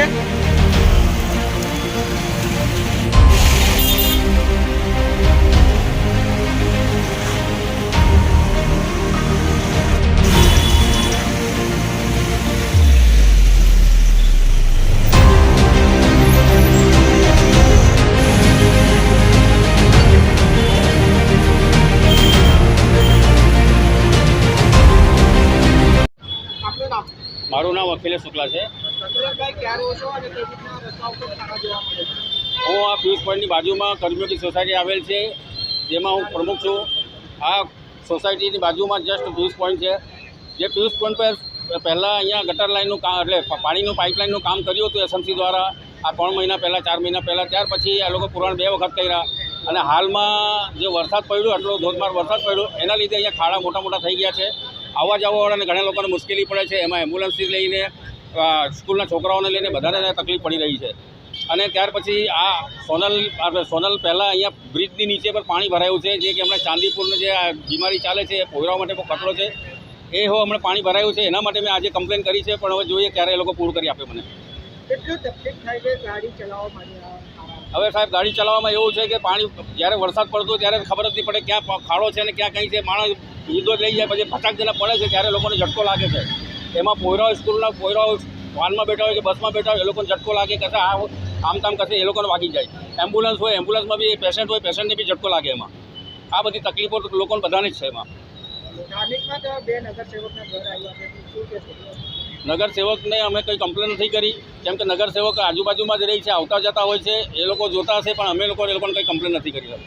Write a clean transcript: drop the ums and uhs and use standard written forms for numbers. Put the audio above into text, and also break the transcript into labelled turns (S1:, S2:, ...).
S1: છે।
S2: મારું નામ અખિલેશ શુક્લા છે। હું આ પિયુષ પોઈન્ટની બાજુમાં કમ્યુનિટી સોસાયટી આવેલ છે, જેમાં હું પ્રમુખ છું। આ સોસાયટીની બાજુમાં જસ્ટ પિયુષ પોઈન્ટ છે, જે પિયુષ પોઈન્ટ પર પહેલાં અહીંયા ગટર લાઇનનું કામ એટલે પાણીનું પાઇપલાઇનનું કામ કર્યું હતું એસએમસી દ્વારા આ 3 મહિના પહેલાં 4 મહિના પહેલાં। ત્યાર પછી આ લોકો પુરાણ 2 વખત કર્યા અને હાલમાં જે વરસાદ પડ્યો, આટલો ધોધમાર વરસાદ પડ્યો, એના લીધે અહીંયા ખાડા મોટા મોટા થઈ ગયા છે। આવવા જવાવાળાને ઘણા લોકોને મુશ્કેલી પડે છે, એમાં એમ્બ્યુલન્સથી લઈને સ્કૂલના છોકરાઓને લઈને બધાને તકલીફ પડી રહી છે। અને ત્યાર પછી આ સોનલ પહેલાં અહીંયા બ્રિજની નીચે પર પાણી ભરાયું છે, જે કે હમણાં ચાંદીપુરને જે આ બીમારી ચાલે છે, પોયરાઓ માટે બહુ ખતરો છે, એ હમણાં પાણી ભરાયું છે। એના માટે મેં આજે કમ્પ્લેન કરી છે, પણ હવે જોઈએ ક્યારે એ લોકો પૂરું કરી આપે મને।
S1: કેટલું તકલીફ થાય છે ગાડી ચલાવવા માટે?
S2: હવે સાહેબ, ગાડી ચલાવવામાં એવું છે કે પાણી જ્યારે વરસાદ પડતો ત્યારે ખબર જ નહીં પડે ક્યાં ખાડો છે અને ક્યાં કંઈ છે। માણસ ઈદો લઈ જાય, પછી ફટાક જેના પડે છે ત્યારે લોકોને ઝટકો લાગે છે। એમાં પોયરાઓ સ્કૂલના પોયરાઓ વાનમાં બેઠા હોય કે બસમાં બેઠા હોય, એ લોકોને ઝટકો લાગે, કશે આમ તામ કશે એ લોકોને વાગી જાય। એમ્બ્યુલન્સ હોય, એમ્બ્યુલન્સમાં બી પેશન્ટ હોય, પેશન્ટને બી ઝટકો લાગે। એમાં આ બધી તકલીફો લોકોને બધાને જ છે। એમાં નગરસેવકને અમે કંઈ કમ્પ્લેન નથી કરી, કેમ કે નગરસેવક આજુબાજુમાં જ રહી છે, આવતા જતા હોય છે, એ લોકો જોતા હશે, પણ અમે એ લોકોને કંઈ કમ્પ્લેન નથી કરી।